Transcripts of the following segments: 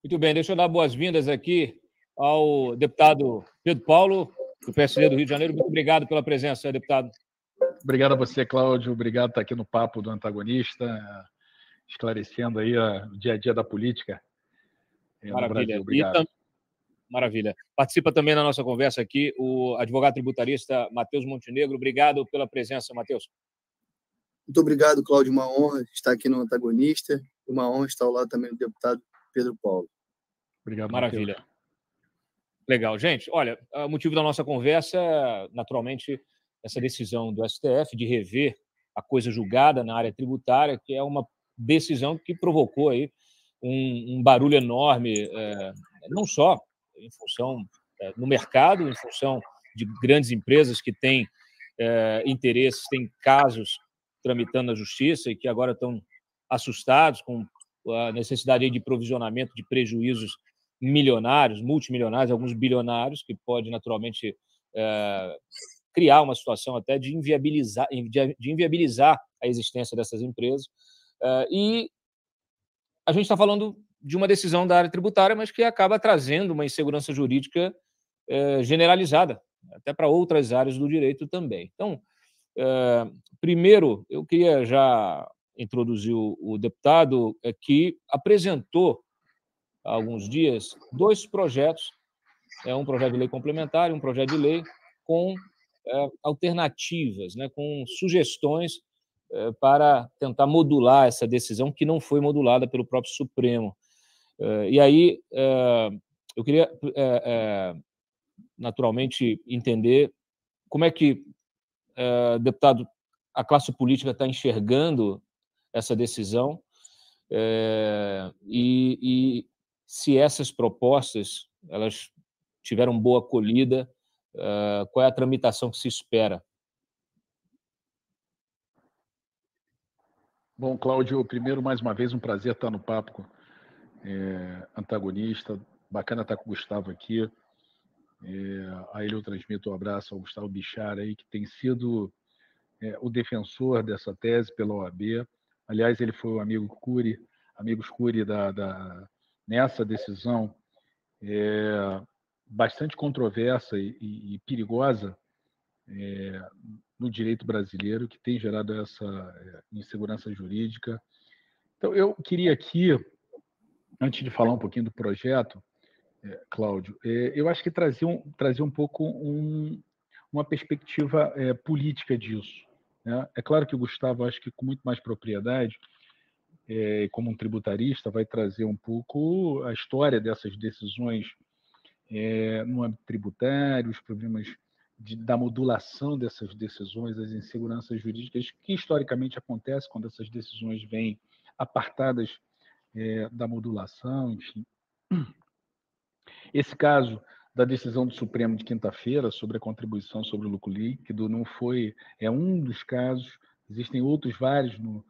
Muito bem, deixa eu dar boas-vindas aqui ao deputado Pedro Paulo, do PSD do Rio de Janeiro. Muito obrigado pela presença, deputado. Obrigado a você, Cláudio. Obrigado por estar aqui no Papo do Antagonista, esclarecendo aí o dia a dia da política no Brasil. Obrigado. Maravilha. Participa também na nossa conversa aqui o advogado tributarista Matheus Montenegro. Obrigado pela presença, Matheus. Muito obrigado, Cláudio. Uma honra estar aqui no Antagonista. Uma honra estar ao lado também do deputado Pedro Paulo. Obrigado, Maravilha. Matheus. Legal. Gente, olha, o motivo da nossa conversa é, naturalmente, essa decisão do STF de rever a coisa julgada na área tributária, que é uma decisão que provocou aí um barulho enorme, não só em função no mercado, em função de grandes empresas que têm interesses, têm casos tramitando na justiça e que agora estão assustados com a necessidade aí de provisionamento de prejuízos milionários, multimilionários, alguns bilionários, que pode naturalmente criar uma situação até de inviabilizar a existência dessas empresas. E a gente está falando de uma decisão da área tributária, mas que acaba trazendo uma insegurança jurídica generalizada, até para outras áreas do direito também. Então, primeiro, eu queria já introduzir o deputado que apresentou há alguns dias dois projetos, um projeto de lei complementar e um projeto de lei com alternativas, né, com sugestões para tentar modular essa decisão que não foi modulada pelo próprio Supremo. E aí eu queria, naturalmente, entender como é que, deputado, a classe política está enxergando essa decisão e se essas propostas elas tiveram boa acolhida, qual é a tramitação que se espera? Bom, Cláudio, primeiro, mais uma vez, um prazer estar no Papo Antagonista. Bacana estar com o Gustavo aqui. A ele eu transmito um abraço ao Gustavo Bichar, aí, que tem sido o defensor dessa tese pela OAB. Aliás, ele foi o amigos Cury nessa decisão bastante controversa e perigosa no direito brasileiro, que tem gerado essa insegurança jurídica. Então, eu queria aqui, antes de falar um pouquinho do projeto, Cláudio, eu acho que trazer um pouco uma perspectiva política disso, né? É claro que o Gustavo, acho que com muito mais propriedade, como um tributarista, vai trazer um pouco a história dessas decisões no âmbito tributário, os problemas da modulação dessas decisões, as inseguranças jurídicas que historicamente acontecem quando essas decisões vêm apartadas da modulação, enfim. Esse caso da decisão do Supremo de quinta-feira sobre a contribuição sobre o lucro líquido não foi, um dos casos, existem outros vários no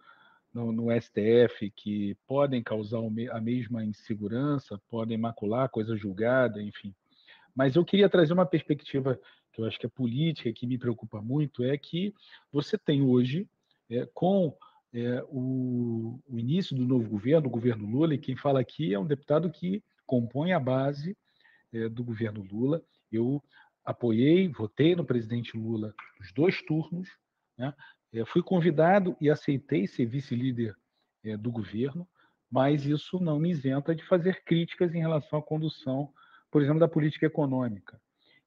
STF que podem causar a mesma insegurança, podem macular a coisa julgada, enfim. Mas eu queria trazer uma perspectiva que eu acho que é política, que me preocupa muito, é que você tem hoje, com o início do novo governo, o governo Lula, e quem fala aqui é um deputado que compõe a base do governo Lula. Eu apoiei, votei no presidente Lula nos 2 turnos, né? Fui convidado e aceitei ser vice-líder do governo, mas isso não me isenta de fazer críticas em relação à condução, por exemplo, da política econômica.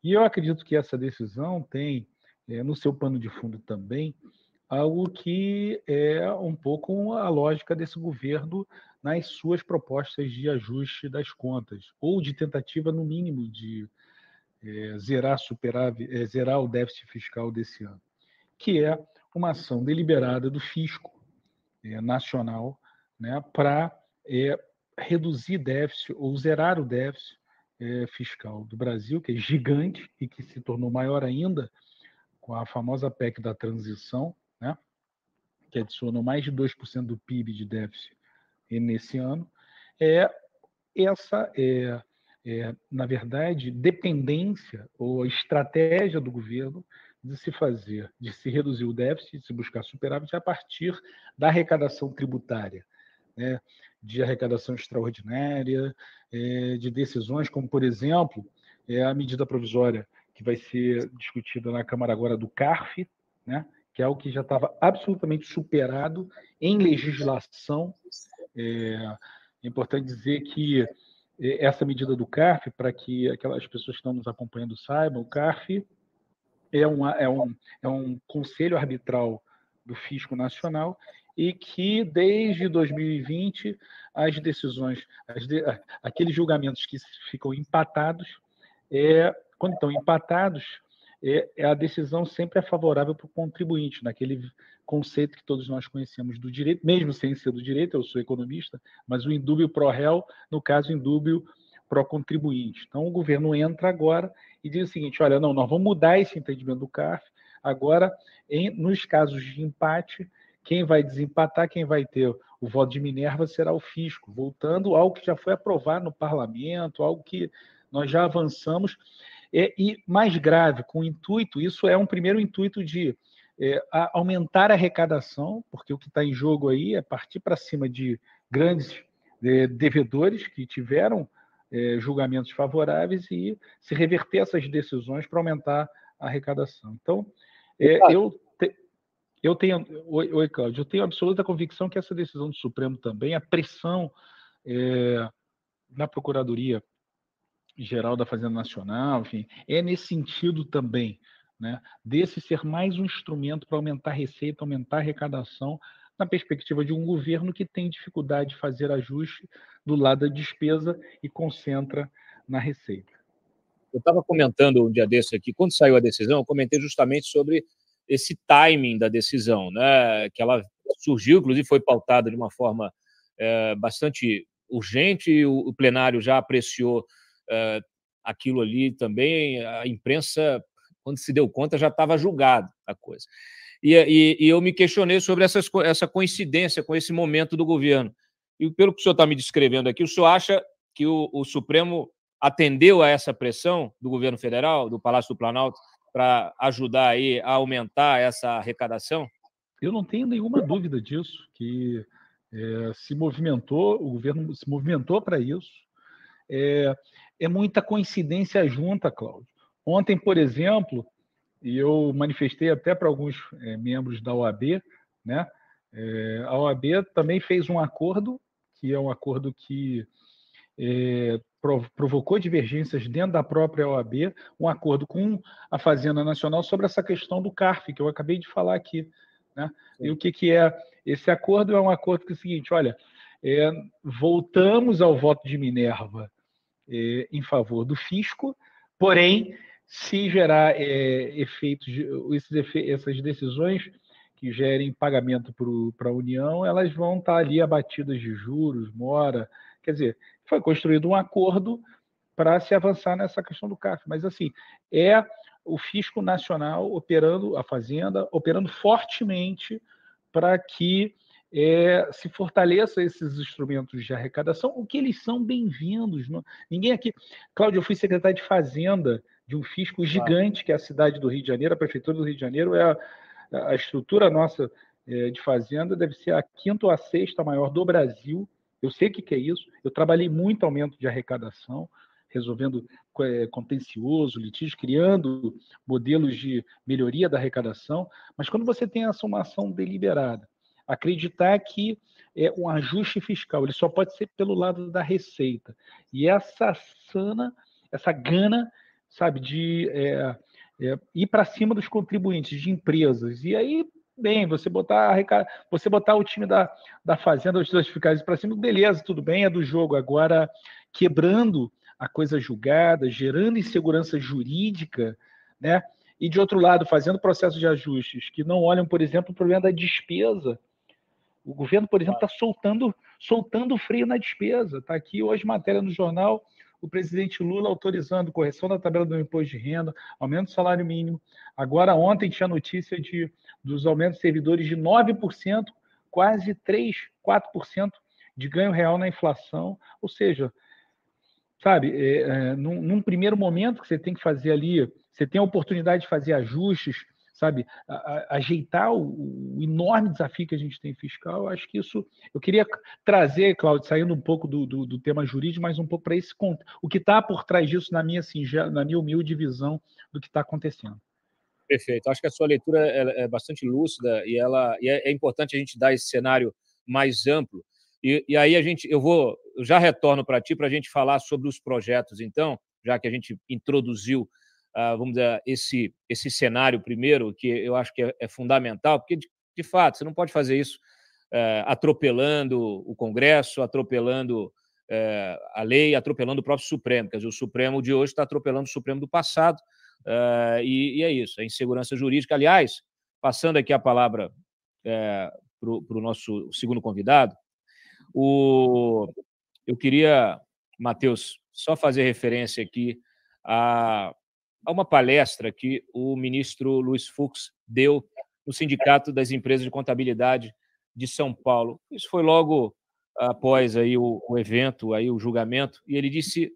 E eu acredito que essa decisão tem, no seu pano de fundo também, algo que é um pouco a lógica desse governo nas suas propostas de ajuste das contas, ou de tentativa, no mínimo, de zerar o déficit fiscal desse ano, que é uma ação deliberada do fisco nacional, né, para reduzir déficit ou zerar o déficit fiscal do Brasil, que é gigante e que se tornou maior ainda com a famosa PEC da transição, né, que adicionou mais de 2% do PIB de déficit nesse ano. Essa na verdade, dependência ou estratégia do governo de se reduzir o déficit, de se buscar superávit a partir da arrecadação tributária, né, de arrecadação extraordinária, de decisões como, por exemplo, a medida provisória que vai ser discutida na Câmara agora do CARF, né, que é algo que já estava absolutamente superado em legislação. É importante dizer que essa medida do CARF, para que aquelas pessoas que estão nos acompanhando saibam, o CARF é um conselho arbitral do Fisco Nacional e que, desde 2020, as decisões, aqueles julgamentos que ficam empatados, quando estão empatados, a decisão sempre é favorável para o contribuinte, naquele conceito que todos nós conhecemos do direito, mesmo sem ser do direito, eu sou economista, mas o indúbio pro réu, no caso, indúbio pro contribuinte. Então, o governo entra agora e diz o seguinte, olha, não, nós vamos mudar esse entendimento do CARF, agora, nos casos de empate, quem vai desempatar, quem vai ter o voto de Minerva será o fisco, voltando ao que já foi aprovado no parlamento, algo que nós já avançamos, e mais grave, com o intuito, isso é um primeiro intuito de aumentar a arrecadação, porque o que está em jogo aí é partir para cima de grandes devedores que tiveram julgamentos favoráveis e se reverter essas decisões para aumentar a arrecadação. Então, eu tenho, oi, Cláudio, eu tenho absoluta convicção que essa decisão do Supremo também, a pressão na Procuradoria Geral da Fazenda Nacional, enfim, é nesse sentido também, né, desse ser mais um instrumento para aumentar a receita, aumentar a arrecadação, na perspectiva de um governo que tem dificuldade de fazer ajuste do lado da despesa e concentra na receita. Eu estava comentando um dia desse aqui, quando saiu a decisão, eu comentei justamente sobre esse timing da decisão, né, que ela surgiu, inclusive foi pautada de uma forma bastante urgente, e o plenário já apreciou aquilo ali também, a imprensa, quando se deu conta, já estava julgada a coisa. E eu me questionei sobre essa coincidência com esse momento do governo. E pelo que o senhor está me descrevendo aqui, o senhor acha que o Supremo atendeu a essa pressão do governo federal, do Palácio do Planalto, para ajudar aí a aumentar essa arrecadação? Eu não tenho nenhuma dúvida disso, que se movimentou, o governo se movimentou para isso. É muita coincidência junta, Cláudio. Ontem, por exemplo, e eu manifestei até para alguns membros da OAB, né? A OAB também fez um acordo, que é um acordo que provocou divergências dentro da própria OAB, um acordo com a Fazenda Nacional sobre essa questão do CARF, que eu acabei de falar aqui, né? E o que é esse acordo? É um acordo que é o seguinte, olha, voltamos ao voto de Minerva em favor do fisco, porém, se gerar efeitos, essas decisões que gerem pagamento para a União, elas vão estar ali abatidas de juros, mora, quer dizer, foi construído um acordo para se avançar nessa questão do CARF, mas assim, o Fisco Nacional operando, a Fazenda, operando fortemente para que se fortaleça esses instrumentos de arrecadação, o que eles são bem-vindos. Ninguém aqui... Cláudio, eu fui secretário de Fazenda de um fisco gigante, que é a cidade do Rio de Janeiro, a Prefeitura do Rio de Janeiro, a estrutura nossa de Fazenda deve ser a 5ª ou a 6ª maior do Brasil. Eu sei o que é isso. Eu trabalhei muito aumento de arrecadação, resolvendo contencioso, litígio, criando modelos de melhoria da arrecadação, mas quando você tem uma ação deliberada, acreditar que um ajuste fiscal, ele só pode ser pelo lado da receita. E essa gana, sabe, de ir para cima dos contribuintes, de empresas. E aí, bem, você botar o time da Fazenda, os fiscais para cima, beleza, tudo bem, é do jogo. Agora, quebrando a coisa julgada, gerando insegurança jurídica, né? E, de outro lado, fazendo processos de ajustes que não olham, por exemplo, o problema da despesa. O governo, por exemplo, está soltando o freio na despesa. Está aqui hoje matéria no jornal, o presidente Lula autorizando correção da tabela do imposto de renda, aumento do salário mínimo. Agora, ontem tinha notícia dos aumentos de servidores de 9%, quase 3%, 4% de ganho real na inflação. Ou seja, sabe, num primeiro momento que você tem que fazer ali, você tem a oportunidade de fazer ajustes, sabe, ajeitar o enorme desafio que a gente tem fiscal. Eu acho que isso... Eu queria trazer, Cláudio, saindo um pouco do tema jurídico, mas um pouco para esse o que está por trás disso na minha humilde visão do que está acontecendo. Perfeito. Acho que a sua leitura é bastante lúcida e é importante a gente dar esse cenário mais amplo. E aí eu já retorno para ti para a gente falar sobre os projetos, então, já que a gente introduziu, vamos dizer, esse cenário primeiro, que eu acho que é fundamental, porque, de fato, você não pode fazer isso atropelando o Congresso, atropelando a lei, atropelando o próprio Supremo. Quer dizer, o Supremo de hoje está atropelando o Supremo do passado, e é isso, é insegurança jurídica. Aliás, passando aqui a palavra para o nosso segundo convidado, eu queria, Matheus, só fazer referência aqui a uma palestra que o ministro Luiz Fux deu no Sindicato das Empresas de Contabilidade de São Paulo. Isso foi logo após aí o evento, aí o julgamento, e ele disse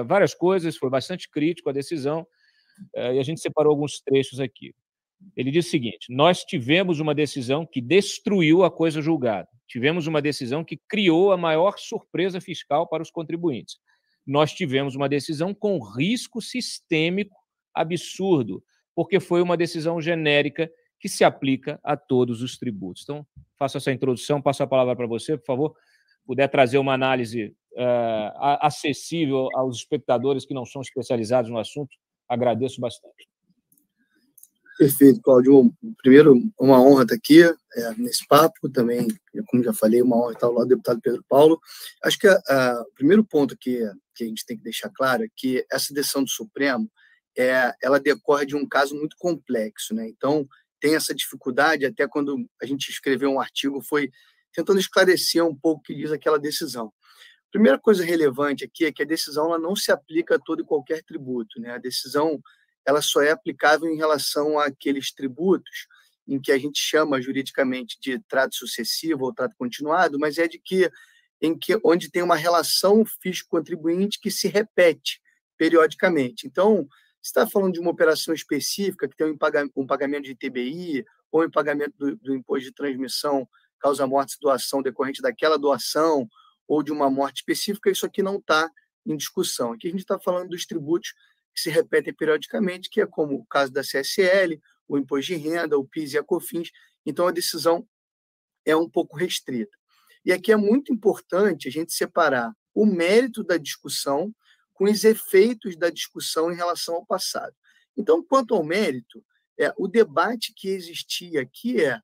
várias coisas, foi bastante crítico à decisão, e a gente separou alguns trechos aqui. Ele diz o seguinte: nós tivemos uma decisão que destruiu a coisa julgada. Tivemos uma decisão que criou a maior surpresa fiscal para os contribuintes. Nós tivemos uma decisão com risco sistêmico absurdo, porque foi uma decisão genérica que se aplica a todos os tributos. Então, faço essa introdução, passo a palavra para você, por favor. Puder trazer uma análise acessível aos espectadores que não são especializados no assunto, agradeço bastante. Perfeito, Cláudio. Primeiro, uma honra estar aqui nesse papo também, como já falei, uma honra estar ao lado do deputado Pedro Paulo. Acho que o primeiro ponto que a gente tem que deixar claro é que essa decisão do Supremo ela decorre de um caso muito complexo, né? Então, tem essa dificuldade, até quando a gente escreveu um artigo, foi tentando esclarecer um pouco o que diz aquela decisão. A primeira coisa relevante aqui é que a decisão ela não se aplica a todo e qualquer tributo, né? A decisão ela só é aplicável em relação àqueles tributos em que a gente chama juridicamente de trato sucessivo ou trato continuado, mas é onde tem uma relação fisco-contribuinte que se repete periodicamente. Então, se está falando de uma operação específica que tem um pagamento de ITBI ou um pagamento do imposto de transmissão, causa morte, doação decorrente daquela doação ou de uma morte específica, isso aqui não está em discussão. Aqui a gente está falando dos tributos que se repetem periodicamente, que é como o caso da CSL, o imposto de renda, o PIS e a COFINS. Então, a decisão é um pouco restrita. E aqui é muito importante a gente separar o mérito da discussão com os efeitos da discussão em relação ao passado. Então, quanto ao mérito, o debate que existia aqui é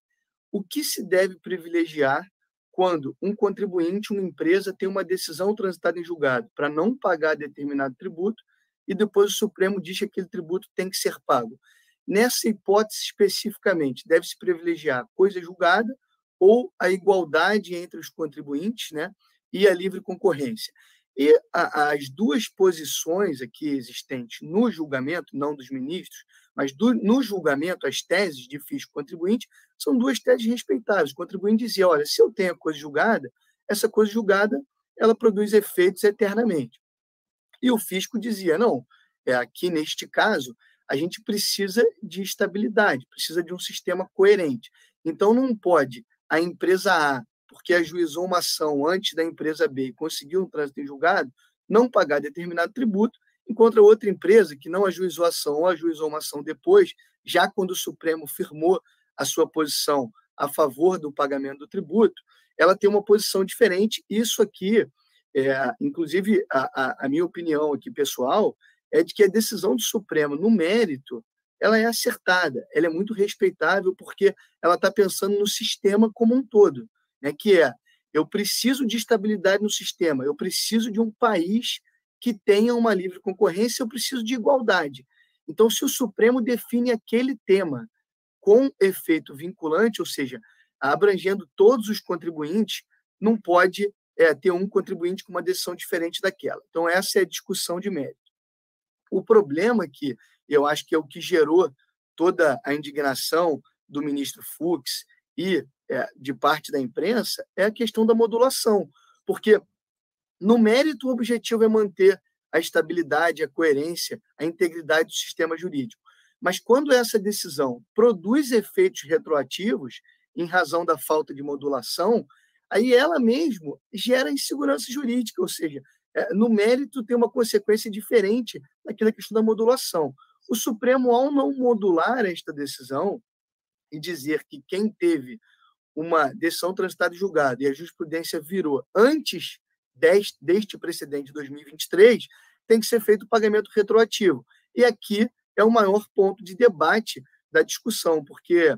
o que se deve privilegiar quando um contribuinte, uma empresa, tem uma decisão transitada em julgado para não pagar determinado tributo, e depois o Supremo diz que aquele tributo tem que ser pago. Nessa hipótese, especificamente, deve-se privilegiar a coisa julgada ou a igualdade entre os contribuintes, né, e a livre concorrência. E as duas posições aqui existentes no julgamento, não dos ministros, mas no julgamento, as teses de fisco-contribuinte, são duas teses respeitáveis. O contribuinte dizia, olha, se eu tenho a coisa julgada, essa coisa julgada ela produz efeitos eternamente. E o fisco dizia, não, aqui neste caso, a gente precisa de estabilidade, precisa de um sistema coerente. Então, não pode a empresa A, porque ajuizou uma ação antes da empresa B e conseguiu um trânsito em julgado, não pagar determinado tributo, enquanto a outra empresa que não ajuizou a ação ou ajuizou uma ação depois, já quando o Supremo firmou a sua posição a favor do pagamento do tributo, ela tem uma posição diferente. Isso aqui, inclusive, a minha opinião aqui pessoal é de que a decisão do Supremo, no mérito, ela é acertada, ela é muito respeitável, porque ela está pensando no sistema como um todo, né? Que eu preciso de estabilidade no sistema, eu preciso de um país que tenha uma livre concorrência, eu preciso de igualdade. Então, se o Supremo define aquele tema com efeito vinculante, ou seja, abrangendo todos os contribuintes, não pode ter um contribuinte com uma decisão diferente daquela. Então, essa é a discussão de mérito. O problema que eu acho que é o que gerou toda a indignação do ministro Fux e de parte da imprensa é a questão da modulação, porque no mérito o objetivo é manter a estabilidade, a coerência, a integridade do sistema jurídico. Mas quando essa decisão produz efeitos retroativos, em razão da falta de modulação, aí ela mesmo gera insegurança jurídica, ou seja, no mérito tem uma consequência diferente daquela questão da modulação. O Supremo, ao não modular esta decisão e dizer que quem teve uma decisão transitada e julgada e a jurisprudência virou antes deste precedente de 2023, tem que ser feito o pagamento retroativo. E aqui é o maior ponto de debate da discussão, porque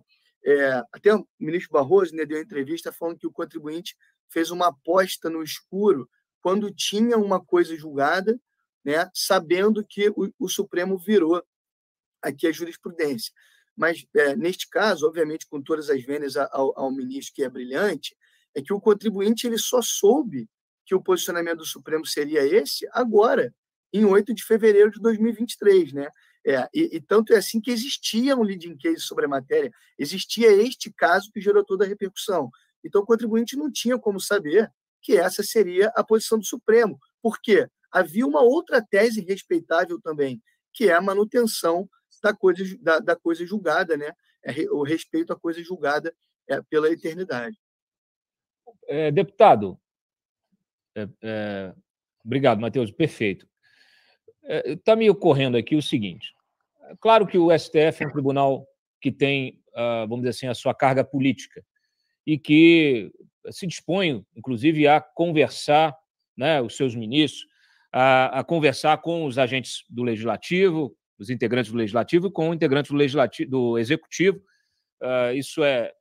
até o ministro Barroso, né, deu uma entrevista falando que o contribuinte fez uma aposta no escuro quando tinha uma coisa julgada, né, sabendo que o Supremo virou aqui a jurisprudência. Mas, neste caso, obviamente, com todas as vênias ao ministro, que é brilhante, é que o contribuinte ele só soube que o posicionamento do Supremo seria esse agora, em 8 de fevereiro de 2023, né? E tanto é assim que existia um leading case sobre a matéria, existia este caso que gerou toda a repercussão. Então, o contribuinte não tinha como saber que essa seria a posição do Supremo. Por quê? Havia uma outra tese respeitável também, que é a manutenção da coisa julgada, né? O respeito à coisa julgada pela eternidade. Deputado, obrigado, Matheus, perfeito. Está me ocorrendo aqui o seguinte: claro que o STF é um tribunal que tem, vamos dizer assim, a sua carga política e que se dispõe, inclusive, a conversar, né, os seus ministros, a conversar com os agentes do Legislativo, os integrantes do Legislativo e com integrantes do Executivo. Isso é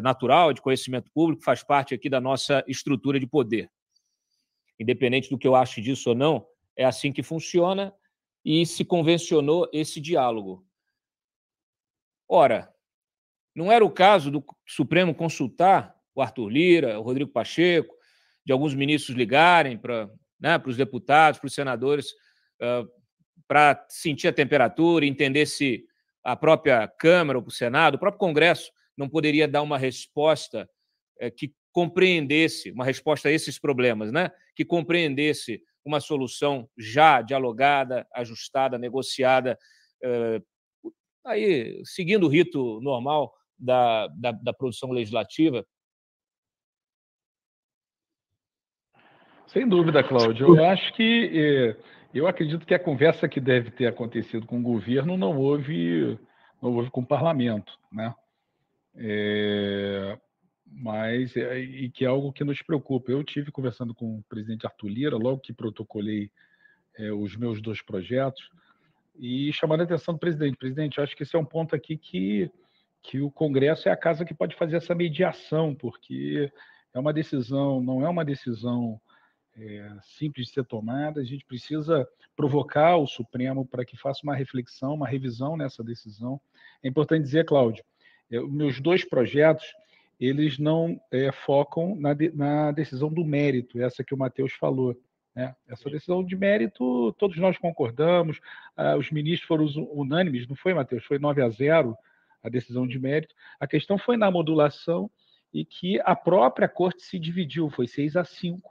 natural, é de conhecimento público, faz parte aqui da nossa estrutura de poder. Independente do que eu ache disso ou não, é assim que funciona e se convencionou esse diálogo. Ora, não era o caso do Supremo consultar o Arthur Lira, o Rodrigo Pacheco, de alguns ministros ligarem para os deputados, para os senadores, para sentir a temperatura, entender se a própria Câmara ou o Senado, o próprio Congresso, não poderia dar uma resposta que compreendesse, uma resposta a esses problemas, né? Que compreendesse uma solução já dialogada, ajustada, negociada, aí, seguindo o rito normal da produção legislativa? Sem dúvida, Cláudio. Eu acredito que a conversa que deve ter acontecido com o governo não houve com o parlamento, né? Mas que é algo que nos preocupa. Eu tive conversando com o presidente Arthur Lira, logo que protocolei os meus 2 projetos, e chamando a atenção do presidente. Presidente, eu acho que esse é um ponto aqui que o Congresso é a casa que pode fazer essa mediação, porque não é uma decisão simples de ser tomada. A gente precisa provocar o Supremo para que faça uma reflexão, uma revisão nessa decisão. É importante dizer, Cláudio, meus 2 projetos, eles não focam na decisão do mérito, essa que o Matheus falou, né? Essa decisão de mérito, todos nós concordamos, os ministros foram unânimes, não foi, Matheus? Foi 9-0 a decisão de mérito. A questão foi na modulação e que a própria Corte se dividiu, foi 6-5,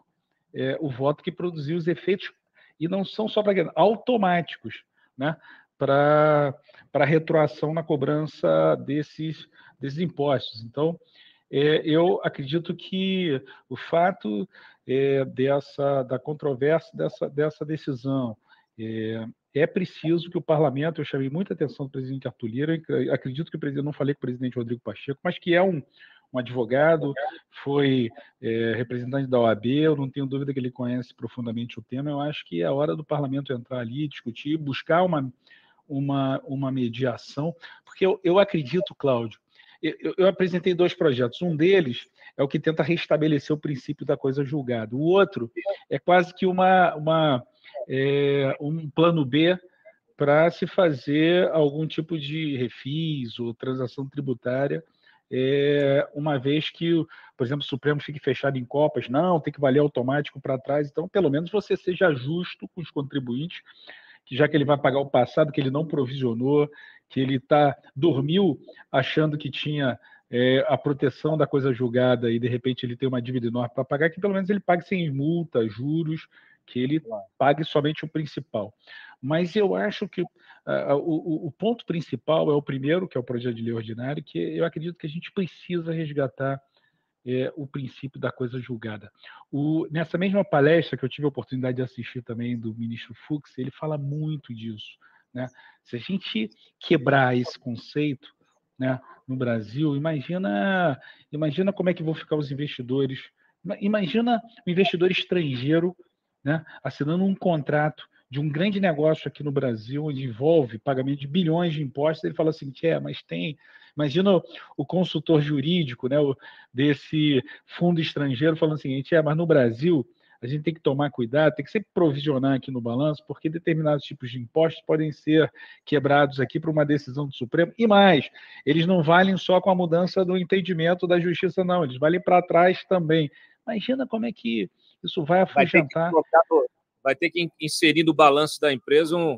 o voto que produziu os efeitos, e não são só automáticos, né? Para retroação na cobrança desses impostos. Então, eu acredito que o fato da controvérsia dessa decisão é preciso que o parlamento, eu chamei muita atenção do presidente Arthur Lira, acredito que o presidente, não falei com o presidente Rodrigo Pacheco, mas que é um advogado, foi representante da OAB, eu não tenho dúvida que ele conhece profundamente o tema. Eu acho que é hora do parlamento entrar ali, discutir, buscar uma mediação, porque eu acredito, Cláudio, eu apresentei 2 projetos. Um deles é o que tenta restabelecer o princípio da coisa julgada. O outro é quase que um plano B para se fazer algum tipo de refis ou transação tributária, uma vez que, por exemplo, o Supremo fique fechado em copas, não, tem que valer automático para trás. Então, pelo menos você seja justo com os contribuintes, que já que ele vai pagar o passado, que ele não provisionou, que ele dormiu achando que tinha a proteção da coisa julgada e, de repente, ele tem uma dívida enorme para pagar, que pelo menos ele pague sem multa, juros, que ele pague somente o principal. Mas eu acho que o ponto principal é o primeiro, que é o projeto de lei ordinário, que eu acredito que a gente precisa resgatar o princípio da coisa julgada. Nessa mesma palestra que eu tive a oportunidade de assistir também do ministro Fux, ele fala muito disso, né? Se a gente quebrar esse conceito, né, no Brasil, imagina como é que vão ficar os investidores. Imagina o investidor estrangeiro, né, assinando um contrato de um grande negócio aqui no Brasil, onde envolve pagamento de bilhões de impostos. Ele fala assim, mas tem... Imagina o consultor jurídico, né, desse fundo estrangeiro falando o seguinte, mas no Brasil a gente tem que tomar cuidado, tem que sempre provisionar aqui no balanço, porque determinados tipos de impostos podem ser quebrados aqui por uma decisão do Supremo. E mais, eles não valem só com a mudança do entendimento da justiça, não, eles valem para trás também. Imagina como é que isso vai afugentar. Vai ter que inserir no balanço da empresa um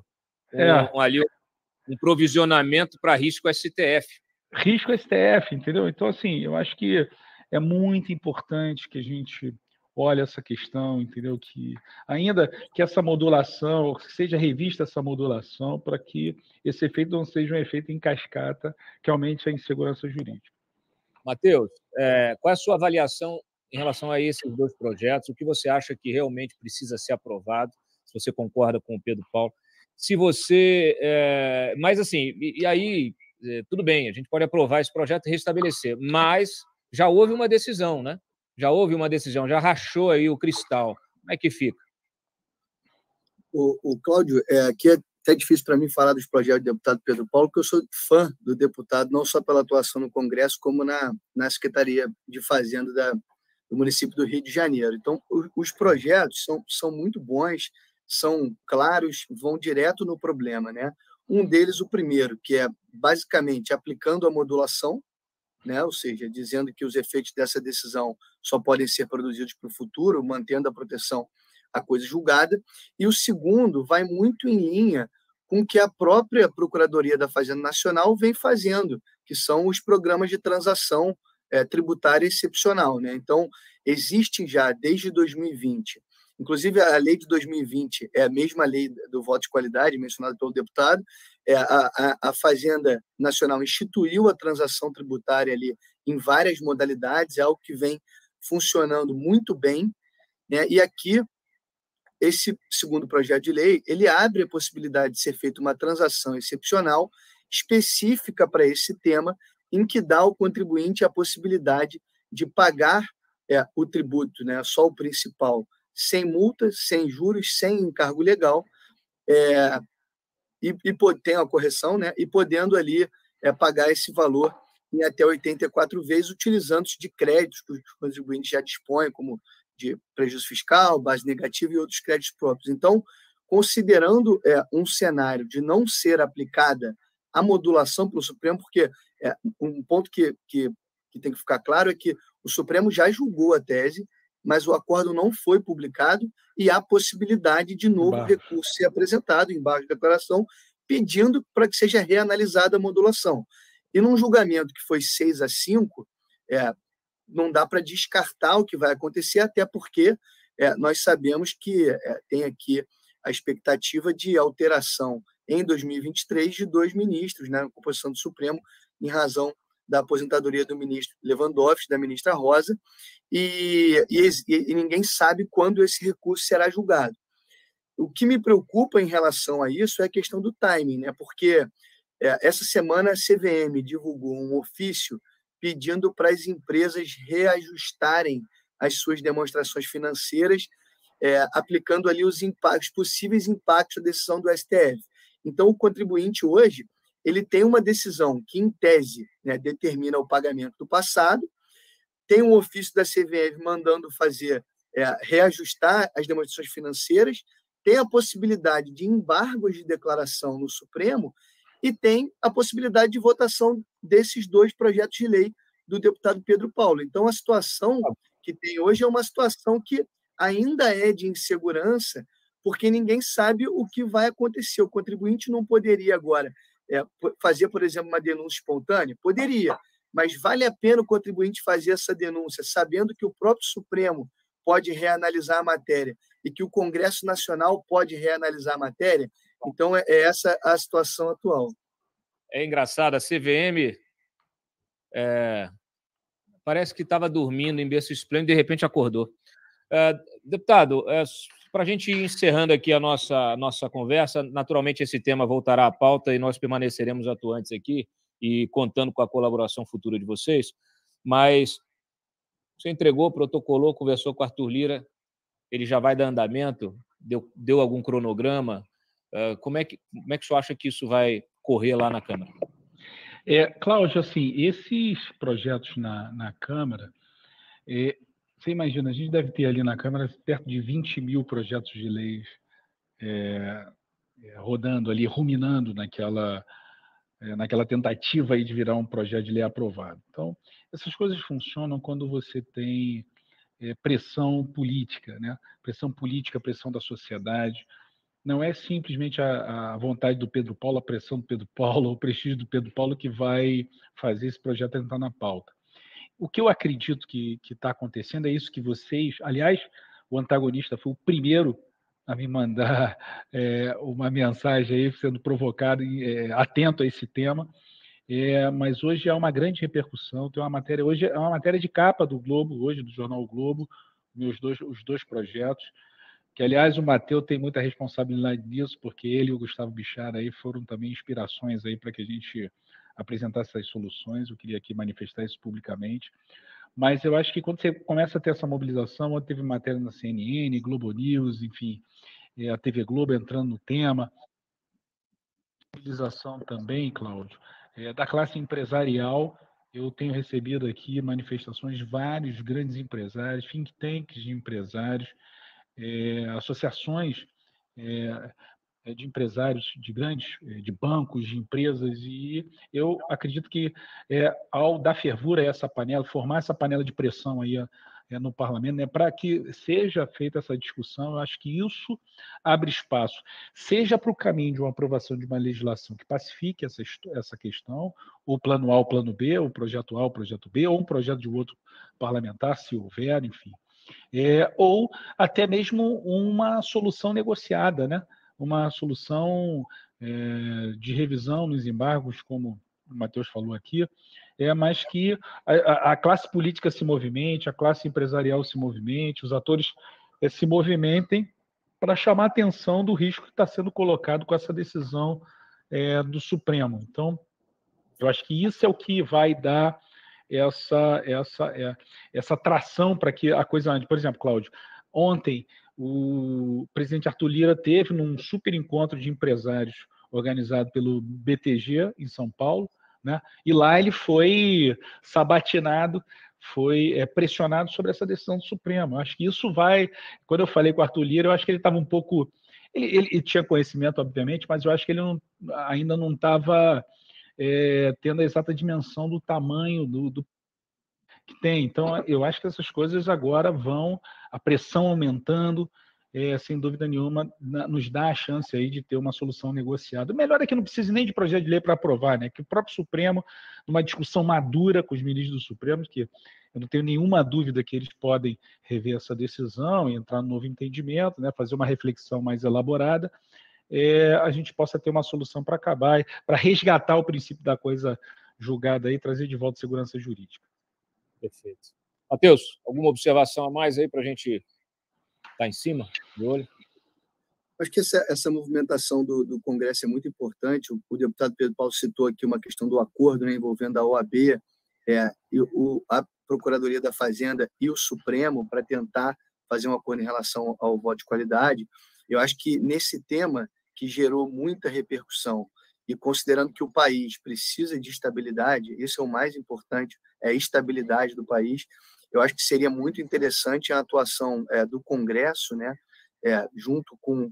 provisionamento para risco STF. Risco STF, entendeu? Então, assim, eu acho que é muito importante que a gente olhe essa questão, entendeu? Que ainda que essa modulação, que seja revista essa modulação, para que esse efeito não seja um efeito em cascata que aumente a insegurança jurídica. Matheus, qual é a sua avaliação em relação a esses dois projetos? O que você acha que realmente precisa ser aprovado? Se você concorda com o Pedro Paulo? Se você... Mas, assim, e aí, tudo bem, a gente pode aprovar esse projeto e restabelecer, mas já houve uma decisão, né? Já houve uma decisão, já rachou aí o cristal. Como é que fica? O Cláudio, aqui é até difícil para mim falar dos projetos do deputado Pedro Paulo, porque eu sou fã do deputado, não só pela atuação no Congresso, como na Secretaria de Fazenda do município do Rio de Janeiro. Então, os projetos são muito bons, são claros, vão direto no problema, né? Um deles, o primeiro, que é basicamente aplicando a modulação, né? Ou seja, dizendo que os efeitos dessa decisão só podem ser produzidos para o futuro, mantendo a proteção à coisa julgada. E o segundo vai muito em linha com o que a própria Procuradoria da Fazenda Nacional vem fazendo, que são os programas de transação tributária excepcional, né? Então, existe já desde 2020, inclusive a lei de 2020 é a mesma lei do voto de qualidade mencionada pelo deputado. A Fazenda Nacional instituiu a transação tributária ali em várias modalidades, é algo que vem funcionando muito bem, né? E aqui, esse segundo projeto de lei, ele abre a possibilidade de ser feita uma transação excepcional específica para esse tema, em que dá ao contribuinte a possibilidade de pagar o tributo, né, só o principal, sem multas, sem juros, sem encargo legal, e tem a correção, né, e podendo ali pagar esse valor em até 84 vezes, utilizando-se de créditos que os contribuintes já dispõem, como de prejuízo fiscal, base negativa e outros créditos próprios. Então, considerando um cenário de não ser aplicada a modulação pelo Supremo, porque um ponto que tem que ficar claro é que o Supremo já julgou a tese, mas o acordo não foi publicado e há possibilidade de novo recurso ser apresentado, embaixo da declaração, pedindo para que seja reanalisada a modulação. E num julgamento que foi 6-5, não dá para descartar o que vai acontecer, até porque nós sabemos que tem aqui a expectativa de alteração em 2023 de 2 ministros, né, na composição do Supremo, em razão da aposentadoria do ministro Lewandowski, da ministra Rosa, e ninguém sabe quando esse recurso será julgado. O que me preocupa em relação a isso é a questão do timing, né, porque essa semana a CVM divulgou um ofício pedindo para as empresas reajustarem as suas demonstrações financeiras, aplicando ali os possíveis impactos da decisão do STF. Então, o contribuinte hoje ele tem uma decisão que, em tese, né, determina o pagamento do passado, tem um ofício da CVM mandando fazer reajustar as demonstrações financeiras, tem a possibilidade de embargos de declaração no Supremo e tem a possibilidade de votação desses 2 projetos de lei do deputado Pedro Paulo. Então, a situação que tem hoje é uma situação que ainda é de insegurança, porque ninguém sabe o que vai acontecer. O contribuinte não poderia agora fazer, por exemplo, uma denúncia espontânea? Poderia, mas vale a pena o contribuinte fazer essa denúncia, sabendo que o próprio Supremo pode reanalisar a matéria e que o Congresso Nacional pode reanalisar a matéria. Então, é essa a situação atual. É engraçado, a CVM parece que estava dormindo em berço esplêndido e, de repente, acordou. Deputado, para a gente ir encerrando aqui a nossa conversa, naturalmente esse tema voltará à pauta e nós permaneceremos atuantes aqui e contando com a colaboração futura de vocês, mas você entregou, protocolou, conversou com o Arthur Lira, ele já vai dar andamento, deu algum cronograma? Como é que o senhor acha que isso vai correr lá na Câmara? Cláudio, assim, esses projetos na Câmara, você imagina, a gente deve ter ali na Câmara perto de 20 mil projetos de leis rodando ali, ruminando naquela tentativa aí de virar um projeto de lei aprovado. Então, essas coisas funcionam quando você tem pressão política, né? Pressão política, pressão da sociedade. Não é simplesmente a vontade do Pedro Paulo, a pressão do Pedro Paulo, o prestígio do Pedro Paulo que vai fazer esse projeto entrar na pauta. O que eu acredito que está acontecendo é isso que vocês... Aliás, o antagonista foi o primeiro a me mandar uma mensagem aí sendo provocado, atento a esse tema, mas hoje há uma grande repercussão, tem uma matéria, hoje é uma matéria de capa do Globo, hoje do jornal o Globo, os dois projetos, que, aliás, o Matheus tem muita responsabilidade nisso, porque ele e o Gustavo Bichara aí foram também inspirações aí para que a gente apresentasse essas soluções. Eu queria aqui manifestar isso publicamente. Mas eu acho que quando você começa a ter essa mobilização, teve matéria na CNN, Globo News, enfim, a TV Globo entrando no tema, mobilização também, Cláudio, da classe empresarial. Eu tenho recebido aqui manifestações de vários grandes empresários, think tanks de empresários, associações de empresários de grandes, de bancos, de empresas, e eu acredito que ao dar fervura a essa panela, formar essa panela de pressão aí no parlamento, né, para que seja feita essa discussão, eu acho que isso abre espaço, seja para o caminho de uma aprovação de uma legislação que pacifique essa questão, o plano A, o plano B, o projeto A, o projeto B, ou um projeto de outro parlamentar, se houver, enfim. Ou até mesmo uma solução negociada, né? Uma solução de revisão nos embargos, como o Matheus falou aqui, mas que a classe política se movimente, a classe empresarial se movimente, os atores se movimentem para chamar a atenção do risco que está sendo colocado com essa decisão do Supremo. Então, eu acho que isso é o que vai dar essa tração para que a coisa ande. Por exemplo, Cláudio, ontem o presidente Arthur Lira teve num super encontro de empresários organizado pelo BTG em São Paulo, né? E lá ele foi sabatinado, foi pressionado sobre essa decisão do Supremo. Eu acho que isso vai... Quando eu falei com o Arthur Lira, eu acho que ele estava um pouco... Ele tinha conhecimento, obviamente, mas eu acho que ele ainda não estava... tendo a exata dimensão do tamanho do que tem. Então, eu acho que essas coisas agora vão, a pressão aumentando, sem dúvida nenhuma, nos dá a chance aí de ter uma solução negociada. O melhor é que não precise nem de projeto de lei para aprovar, né? Que o próprio Supremo, numa discussão madura com os ministros do Supremo, que eu não tenho nenhuma dúvida que eles podem rever essa decisão e entrar no novo entendimento, né? Fazer uma reflexão mais elaborada, a gente possa ter uma solução para acabar, para resgatar o princípio da coisa julgada e trazer de volta segurança jurídica. Perfeito. Matheus, alguma observação a mais aí para a gente estar em cima, de olho? Acho que essa movimentação do Congresso é muito importante. O deputado Pedro Paulo citou aqui uma questão do acordo, né, envolvendo a OAB, e a Procuradoria da Fazenda e o Supremo para tentar fazer um acordo em relação ao voto de qualidade. Eu acho que nesse tema que gerou muita repercussão e considerando que o país precisa de estabilidade, isso é o mais importante, é a estabilidade do país. Eu acho que seria muito interessante a atuação do Congresso, né, junto com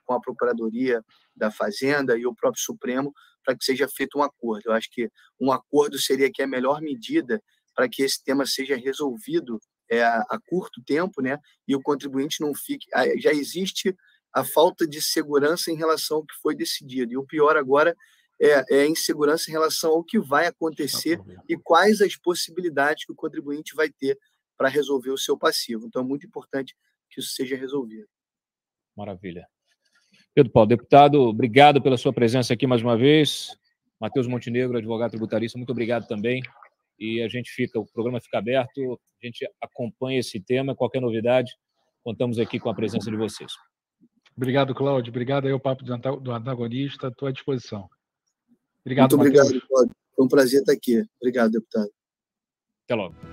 a Procuradoria da Fazenda e o próprio Supremo, para que seja feito um acordo. Eu acho que um acordo seria aqui a melhor medida para que esse tema seja resolvido a curto tempo, né, e o contribuinte não fique... Já existe a falta de segurança em relação ao que foi decidido, e o pior agora é a insegurança em relação ao que vai acontecer e quais as possibilidades que o contribuinte vai ter para resolver o seu passivo. Então, é muito importante que isso seja resolvido. Maravilha. Pedro Paulo, deputado, obrigado pela sua presença aqui mais uma vez. Matheus Montenegro, advogado tributarista, muito obrigado também. E o programa fica aberto, a gente acompanha esse tema, qualquer novidade, contamos aqui com a presença de vocês. Obrigado, Cláudio. Obrigado aí ao Papo do Antagonista, estou à disposição. Obrigado, muito obrigado, Matheus. Cláudio. Foi um prazer estar aqui. Obrigado, deputado. Até logo.